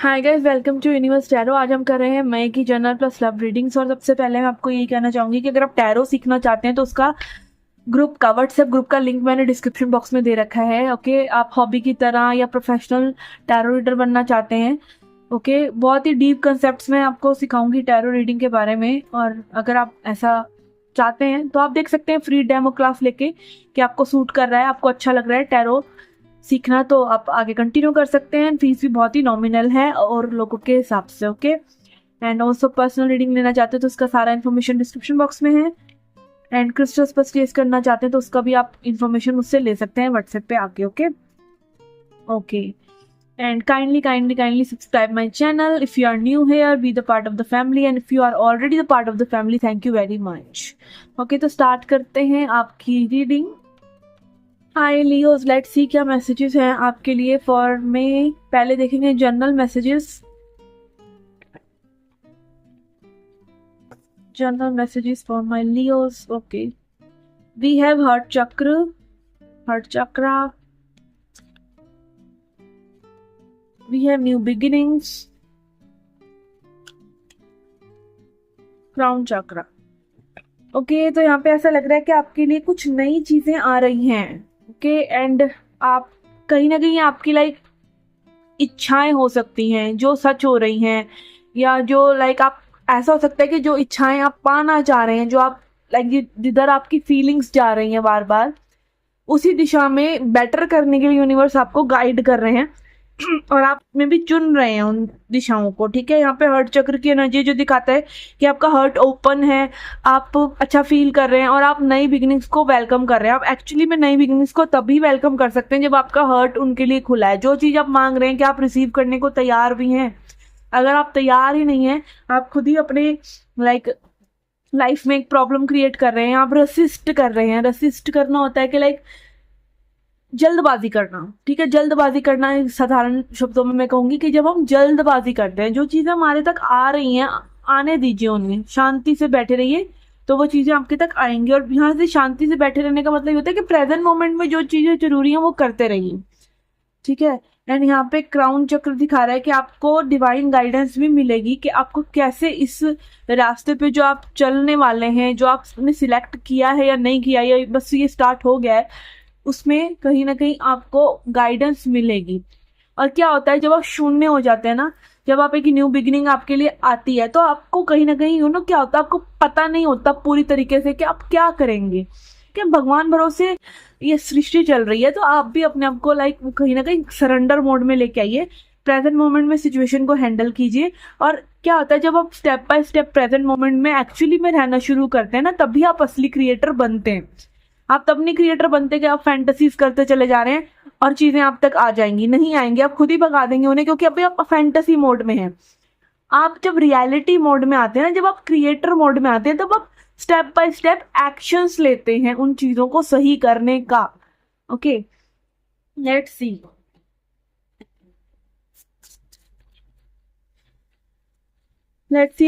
Hi guys, welcome to Universe Tarot. आज हम कर रहे हैं मई की जनरल प्लस लव रीडिंग्स। और सबसे पहले मैं आपको यही कहना चाहूंगी कि अगर आप टैरो सीखना चाहते हैं तो उसका ग्रुप का व्हाट्सएप ग्रुप का लिंक मैंने डिस्क्रिप्शन बॉक्स में दे रखा है। ओके, आप हॉबी की तरह या प्रोफेशनल टैरो रीडर बनना चाहते हैं, ओके, बहुत ही डीप कंसेप्ट्स में आपको सिखाऊंगी टैरो रीडिंग के बारे में। और अगर आप ऐसा चाहते हैं तो आप देख सकते हैं फ्री डेमो क्लास लेके कि आपको सूट कर रहा है, आपको अच्छा लग रहा है टैरो सीखना, तो आप आगे कंटिन्यू कर सकते हैं। फीस भी बहुत ही नॉमिनल है और लोगों के हिसाब से। Okay, and also personal reading लेना चाहते हैं तो उसका सारा इन्फॉर्मेशन डिस्क्रिप्शन बॉक्स में है। एंड क्रिस्टल्स परचेज करना चाहते हैं तो उसका भी आप इन्फॉर्मेशन मुझसे ले सकते हैं व्हाट्सएप पे आके। Okay okay, and kindly subscribe my channel if you are new here, be the part of the family, and if you are already the part of the family, thank you very much. Okay, तो start करते हैं आपकी reading. Hi Leos, let's see क्या messages हैं आपके लिए for May. पहले देखेंगे general messages. General messages for my Leos. Okay, we have heart chakra, we have new beginnings, crown chakra. Okay, तो यहाँ पे ऐसा लग रहा है कि आपके लिए कुछ नई चीजें आ रही हैं। ओके, एंड आप कहीं ना कहीं आपकी लाइक इच्छाएं हो सकती हैं जो सच हो रही हैं, या जो लाइक आप ऐसा हो सकता है कि जो इच्छाएं आप पाना चाह रहे हैं, जो आप लाइक जिधर आपकी फीलिंग्स जा रही हैं बार बार, उसी दिशा में बेटर करने के लिए यूनिवर्स आपको गाइड कर रहे हैं और आप में भी चुन रहे हैं उन दिशाओं को। ठीक है, यहाँ पे हर्ट चक्र की एनर्जी जो दिखाता है कि आपका हर्ट ओपन है, आप अच्छा फील कर रहे हैं और आप नई बिगिनिंग्स को वेलकम कर रहे हैं। आप एक्चुअली में नई बिगिनिंग्स को तभी वेलकम कर सकते हैं जब आपका हर्ट उनके लिए खुला है। जो चीज आप मांग रहे हैं कि आप रिसीव करने को तैयार भी हैं। अगर आप तैयार ही नहीं है, आप खुद ही अपने लाइक लाइफ में एक प्रॉब्लम क्रिएट कर रहे हैं, आप रसिस्ट कर रहे हैं। रसिस्ट करना होता है कि लाइक जल्दबाजी करना। ठीक है, जल्दबाजी करना साधारण शब्दों में मैं कहूंगी कि जब हम जल्दबाजी करते हैं, जो चीजें हमारे तक आ रही हैं आने दीजिए, उनमें शांति से बैठे रहिए तो वो चीजें आपके तक आएंगी। और यहाँ से शांति से बैठे रहने का मतलब होता है कि प्रेजेंट मोमेंट में जो चीजें जरूरी हैं वो करते रहिए। ठीक है, एंड यहाँ पे क्राउन चक्र दिखा रहा है कि आपको डिवाइन गाइडेंस भी मिलेगी कि आपको कैसे इस रास्ते पे जो आप चलने वाले हैं, जो आपने सिलेक्ट किया है या नहीं किया, या बस ये स्टार्ट हो गया है, उसमें कहीं ना कहीं आपको गाइडेंस मिलेगी। और क्या होता है जब आप शून्य हो जाते हैं ना, जब आप एक न्यू बिगिनिंग आपके लिए आती है तो आपको कहीं ना कहीं क्या होता है, आपको पता नहीं होता पूरी तरीके से कि आप क्या करेंगे। क्या भगवान भरोसे ये सृष्टि चल रही है, तो आप भी अपने आप को लाइक कहीं ना कहीं सरेंडर मोड में लेके आइए। प्रेजेंट मोमेंट में सिचुएशन को हैंडल कीजिए। और क्या होता है जब आप step by step present moment में एक्चुअली में रहना शुरू करते हैं ना, तभी आप असली क्रिएटर बनते हैं। आप तब नहीं क्रिएटर बनते कि आप फैंटेसीज करते चले जा रहे हैं और चीजें आप तक आ जाएंगी। नहीं आएंगी, आप खुद ही भगा देंगे उन्हें, क्योंकि अभी आप फैंटेसी मोड में हैं। आप जब रियलिटी मोड में आते हैं ना, जब आप क्रिएटर मोड में आते हैं, तब आप स्टेप बाय स्टेप एक्शंस लेते हैं उन चीजों को सही करने का। Okay, let's see.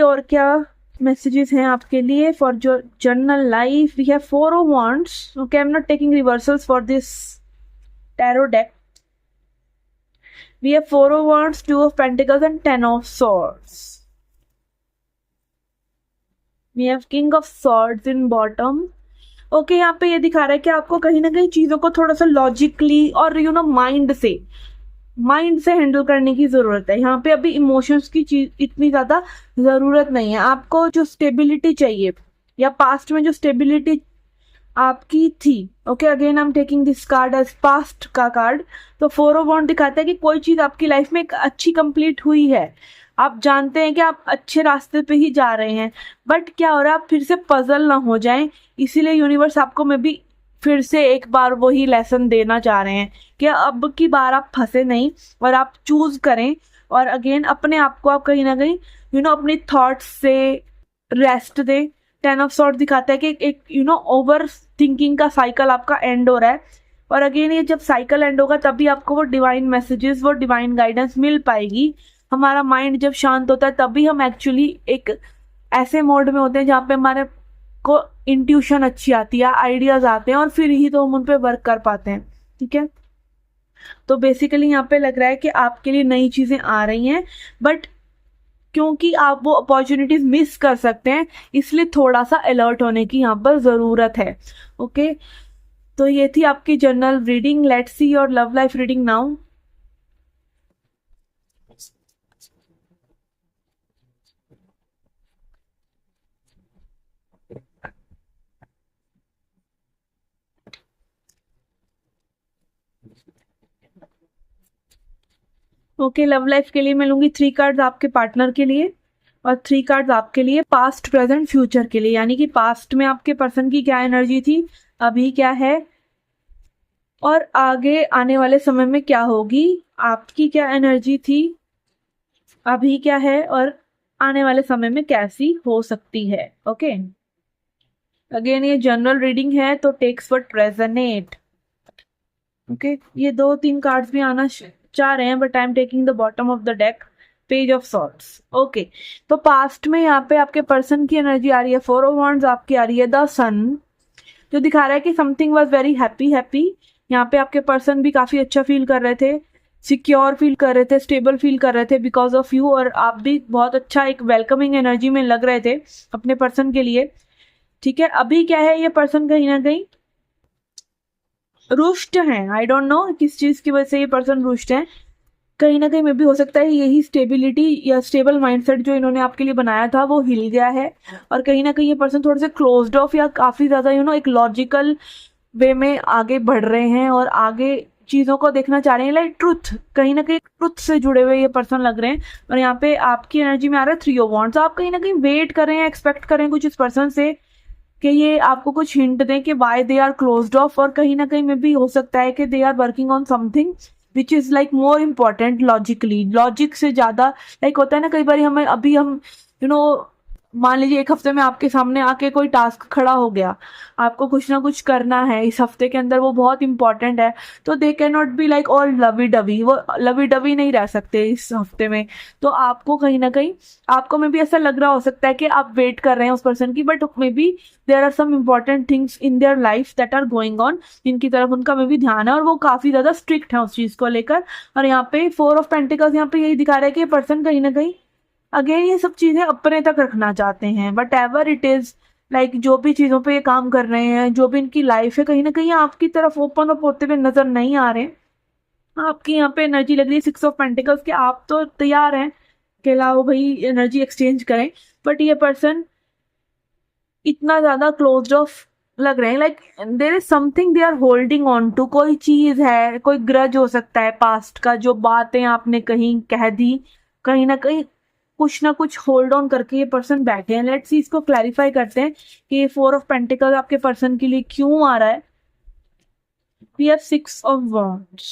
और क्या मैसेजेस हैं आपके लिए फॉर जो general life. We have 4 of wands. Okay, I am not taking reversals for this tarot deck. We have 4 of wands, 2 of pentacles and 10 of swords. We have king of swords in bottom. Okay, यहाँ पे ये दिखा रहा है कि आपको कहीं ना कहीं चीजों को थोड़ा सा लॉजिकली और माइंड से हैंडल करने की जरूरत है। यहाँ पे अभी इमोशंस की चीज इतनी ज्यादा जरूरत नहीं है। आपको जो स्टेबिलिटी चाहिए, या पास्ट में जो स्टेबिलिटी आपकी थी। Okay, again I am taking this card as past का कार्ड। तो 4 ऑफ वांड दिखाता है कि कोई चीज आपकी लाइफ में एक अच्छी कंप्लीट हुई है। आप जानते हैं कि आप अच्छे रास्ते पे ही जा रहे हैं, बट क्या हो रहा है, आप फिर से पजल ना हो जाएं। इसीलिए यूनिवर्स आपको में भी फिर से एक बार वही लेसन देना चाह रहे हैं कि अब की बार आप फंसे नहीं और आप चूज करें। और अगेन अपने आप को आप कहीं ना कहीं अपनी थॉट्स से रेस्ट दें। 10 ऑफ सॉर्ड दिखाता है कि एक ओवर थिंकिंग का साइकिल आपका एंड हो रहा है। और अगेन ये जब साइकिल एंड होगा तभी आपको वो डिवाइन मैसेजेस, वो डिवाइन गाइडेंस मिल पाएगी। हमारा माइंड जब शांत होता है तभी हम एक्चुअली एक ऐसे मोड में होते हैं जहाँ पे हमारे को इंट्यूशन अच्छी आती है, आइडियाज आते हैं, और फिर ही तो हम उन पे वर्क कर पाते हैं। ठीक है, तो बेसिकली यहाँ पे लग रहा है कि आपके लिए नई चीजें आ रही हैं, बट क्योंकि आप वो अपॉर्चुनिटीज मिस कर सकते हैं, इसलिए थोड़ा सा अलर्ट होने की यहाँ पर जरूरत है। ओके, तो ये थी आपकी general reading. Let's see your love life reading now. Okay, love life के लिए मैं लूंगी 3 कार्ड्स आपके पार्टनर के लिए और 3 कार्ड्स आपके लिए पास्ट प्रेजेंट फ्यूचर के लिए, यानी कि पास्ट में आपके पर्सन की क्या एनर्जी थी, अभी क्या है, और आगे आने वाले समय में क्या होगी। आपकी क्या एनर्जी थी, अभी क्या है, और आने वाले समय में कैसी हो सकती है। ओके, अगेन ये जनरल रीडिंग है, तो टेक्स व्हाट रेजोनेट। ओके, ये 2-3 कार्ड्स भी आना चाह रहे हैं, but I am taking the bottom of the deck, page of swords. Okay, तो पास्ट में यहाँ पे आपके पर्सन की एनर्जी आ रही है 4 ऑफ वांड्स, आपकी आ रही है द सन, जो दिखा रहा है कि समथिंग वाज वेरी हैप्पी। यहाँ पे आपके पर्सन भी काफी अच्छा फील कर रहे थे, सिक्योर फील कर रहे थे, स्टेबल फील कर रहे थे बिकॉज ऑफ यू, और आप भी बहुत अच्छा एक वेलकमिंग एनर्जी में लग रहे थे अपने पर्सन के लिए। ठीक है, अभी क्या है, ये पर्सन कहीं ना कहीं रुष्ट हैं। आई डोंट नो किस चीज की वजह से ये पर्सन रुष्ट है, कहीं ना कहीं में भी हो सकता है यही स्टेबिलिटी या स्टेबल माइंडसेट जो इन्होंने आपके लिए बनाया था वो हिल गया है, और कहीं ना कहीं ये पर्सन थोड़े से क्लोज्ड ऑफ या काफी ज्यादा एक लॉजिकल वे में आगे बढ़ रहे हैं और आगे चीजों को देखना चाह रहे हैं, लाइक ट्रुथ, कहीं ना कहीं ट्रुथ से जुड़े हुए ये पर्सन लग रहे हैं। और यहाँ पे आपकी एनर्जी में आ रहा है 3 ऑफ वांड्स। आप कहीं ना कहीं वेट कर रहे हैं, एक्सपेक्ट करें कुछ इस पर्सन से कि ये आपको कुछ हिंट दें कि why they are closed off, और कहीं ना कहीं में भी हो सकता है कि they are working on something which is like more important logically, logic से ज्यादा। लाइक होता है ना कई बार हमें, अभी हम मान लीजिए 1 हफ्ते में आपके सामने आके कोई टास्क खड़ा हो गया, आपको कुछ ना कुछ करना है इस हफ्ते के अंदर, वो बहुत इंपॉर्टेंट है, तो they can not be like all lovey dovey, वो लवी डवी नहीं रह सकते इस हफ्ते में। तो आपको कहीं ना कहीं, आपको में भी ऐसा लग रहा हो सकता है कि आप वेट कर रहे हैं उस पर्सन की, but maybe there are some important things in their life that are going on, जिनकी तरफ उनका में भी ध्यान है और वो काफी ज्यादा स्ट्रिक्ट है उस चीज को लेकर। और यहाँ पे 4 ऑफ पेंटिकल्स यहाँ पे यही दिखा रहा है कि पर्सन कहीं ना कहीं अगेन ये सब चीजें अपने तक रखना चाहते हैं, but ever it is like जो भी चीजों पे ये काम कर रहे हैं, जो भी इनकी लाइफ है, कहीं ना कहीं आपकी तरफ ओपन अप होते हुए नजर नहीं आ रहे। आपकी यहाँ पे एनर्जी लग रही है 6 ऑफ पेंटिकल्स कि आप तो तैयार हैं कि लाओ भाई एनर्जी एक्सचेंज करें, बट ये पर्सन इतना ज्यादा क्लोज्ड ऑफ लग रहे हैं, like there is something they are holding on to, कोई चीज है, कोई ग्रज हो सकता है पास्ट का, जो बातें आपने कहीं कह दी, कहीं ना कहीं कुछ ना कुछ होल्ड ऑन करके ये पर्सन बैठे हैं। लेट्स सी इसको क्लैरिफाई करते हैं कि ये 4 ऑफ पेंटिकल्स आपके पर्सन के लिए क्यों आ रहा है। We have 6 of wands.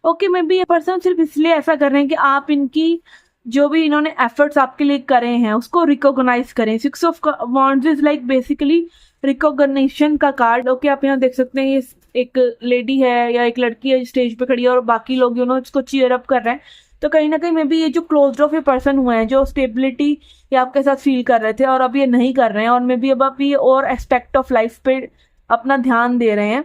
Okay, maybe ये पर्सन सिर्फ इसलिए ऐसा कर रहे हैं कि आप इनकी जो भी इन्होंने एफर्ट्स आपके लिए करे हैं उसको रिकॉग्नाइज करें। 6 of wands is like basically recognition का कार्ड। ओके, आप यहाँ देख सकते हैं ये एक लेडी है या एक लड़की है स्टेज पे खड़ी है और बाकी लोग इसको चीयर अप कर रहे हैं। तो कहीं ना कहीं में भी ये जो क्लोज्ड ऑफ ये पर्सन हुए हैं, जो स्टेबिलिटी ये आपके साथ फील कर रहे थे और अब ये नहीं कर रहे हैं, और मे बी अब आप ये और एस्पेक्ट ऑफ लाइफ पे अपना ध्यान दे रहे हैं,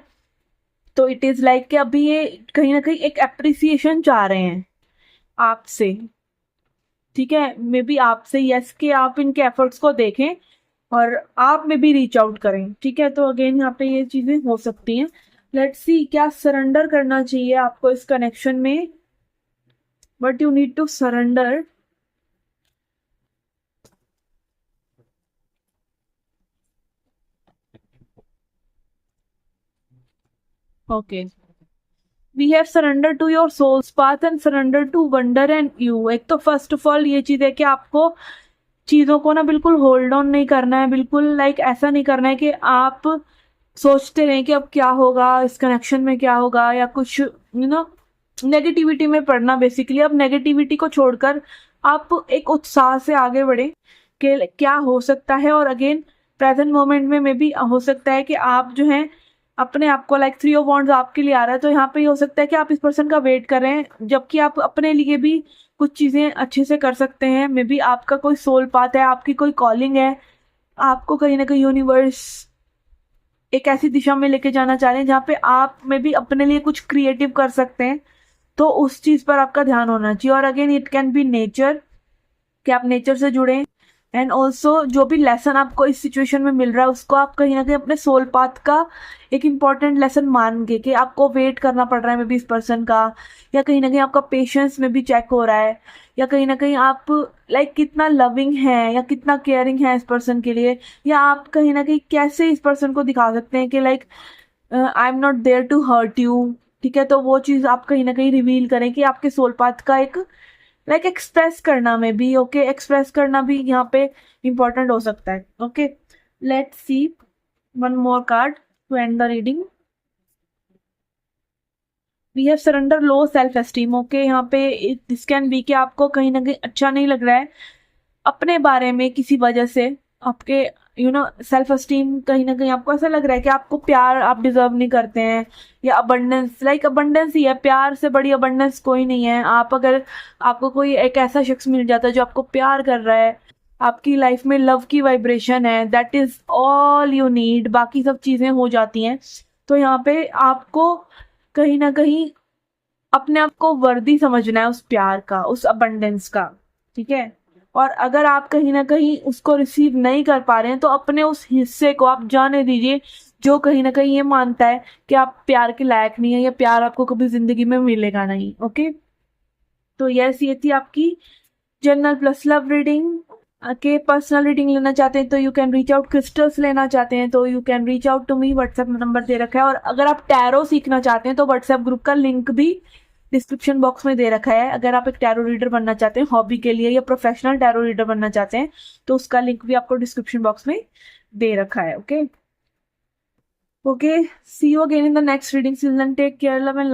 तो इट इज लाइक कि अभी ये कहीं ना कहीं एक अप्रिसिएशन चाह रहे हैं आपसे। ठीक है, मे बी आपसे यस कि आप इनके एफर्ट्स को देखें और आप में भी रीच आउट करें। ठीक है, तो अगेन यहाँ पे ये चीजें हो सकती हैं। लेट्स सी क्या सरेंडर करना चाहिए आपको इस कनेक्शन में, but you need to surrender. Okay, we have surrender to your soul's path and surrender to wonder and you. एक तो फर्स्ट ऑफ ऑल ये चीज है कि आपको चीजों को ना बिल्कुल होल्ड ऑन नहीं करना है, बिल्कुल लाइक ऐसा नहीं करना है कि आप सोचते रहें कि अब क्या होगा इस कनेक्शन में, क्या होगा, या कुछ नेगेटिविटी में पड़ना। बेसिकली अब नेगेटिविटी को छोड़कर आप एक उत्साह से आगे बढ़े कि क्या हो सकता है। और अगेन प्रेजेंट मोमेंट में भी हो सकता है कि आप जो हैं अपने आप को, लाइक 3 ऑफ वॉन्ड्स आपके लिए आ रहा है, तो यहाँ पे हो सकता है कि आप इस पर्सन का वेट कर रहे हैं, जबकि आप अपने लिए भी कुछ चीजें अच्छे से कर सकते हैं। मे बी आपका कोई सोल पाथ है, आपकी कोई कॉलिंग है, आपको कहीं ना कहीं यूनिवर्स एक ऐसी दिशा में लेके जाना चाह रहे हैं जहाँ पे आप में भी अपने लिए कुछ क्रिएटिव कर सकते हैं, तो उस चीज पर आपका ध्यान होना चाहिए। और again it can be nature, कि आप नेचर से जुड़े। एंड ऑल्सो जो भी लेसन आपको इस सिचुएशन में मिल रहा है उसको आप कहीं ना कहीं अपने सोल पाथ का एक इम्पॉर्टेंट लेसन मान के, कि आपको वेट करना पड़ रहा है मे बी इस पर्सन का, या कहीं ना कहीं आपका पेशेंस में भी चेक हो रहा है, या कहीं ना कहीं आप कितना लविंग है या कितना केयरिंग है इस पर्सन के लिए, या आप कहीं ना कहीं कैसे इस पर्सन को दिखा सकते हैं कि I am not there to hurt you. ठीक है, तो वो चीज़ आप कहीं ना कहीं रिवील करें कि आपके सोल पाथ का एक एक्सप्रेस करना में भी, ओके, एक्सप्रेस करना भी यहाँ पे इम्पोर्टेंट हो सकता है। Okay, let's see one more card to end the reading. We have surrender low self esteem. Okay, यहाँ पे दिस कैन बी कि आपको कहीं ना कहीं अच्छा नहीं लग रहा है अपने बारे में किसी वजह से, आपके सेल्फ एस्टीम कहीं ना कहीं आपको ऐसा लग रहा है कि आपको प्यार आप डिजर्व नहीं करते हैं, या अबंडेंस, अबंडेंस ही है, प्यार से बड़ी अबंडेंस कोई नहीं है। आप अगर आपको कोई एक ऐसा शख्स मिल जाता है जो आपको प्यार कर रहा है, आपकी लाइफ में लव की वाइब्रेशन है, that is all you need, बाकी सब चीजें हो जाती हैं। तो यहाँ पे आपको कहीं ना कहीं अपने आप को वर्दी समझना है उस प्यार का, उस अबंडेंस का। ठीक है, और अगर आप कहीं ना कहीं उसको रिसीव नहीं कर पा रहे हैं तो अपने उस हिस्से को आप जाने दीजिए जो कहीं ना कहीं ये मानता है कि आप प्यार के लायक नहीं है, या प्यार आपको कभी जिंदगी में मिलेगा नहीं। ओके, तो यस, ये थी आपकी जनरल प्लस लव रीडिंग। के पर्सनल रीडिंग लेना चाहते हैं तो you can reach out, crystals लेना चाहते हैं तो you can reach out to me, WhatsApp number दे रखा है। और अगर आप टैरो सीखना चाहते हैं तो व्हाट्सएप ग्रुप का लिंक भी डिस्क्रिप्शन बॉक्स में दे रखा है। अगर आप एक टैरो रीडर बनना चाहते हैं हॉबी के लिए, या प्रोफेशनल टैरो रीडर बनना चाहते हैं तो उसका लिंक भी आपको डिस्क्रिप्शन बॉक्स में दे रखा है। Okay, see you again in the next reading season. Take care, love and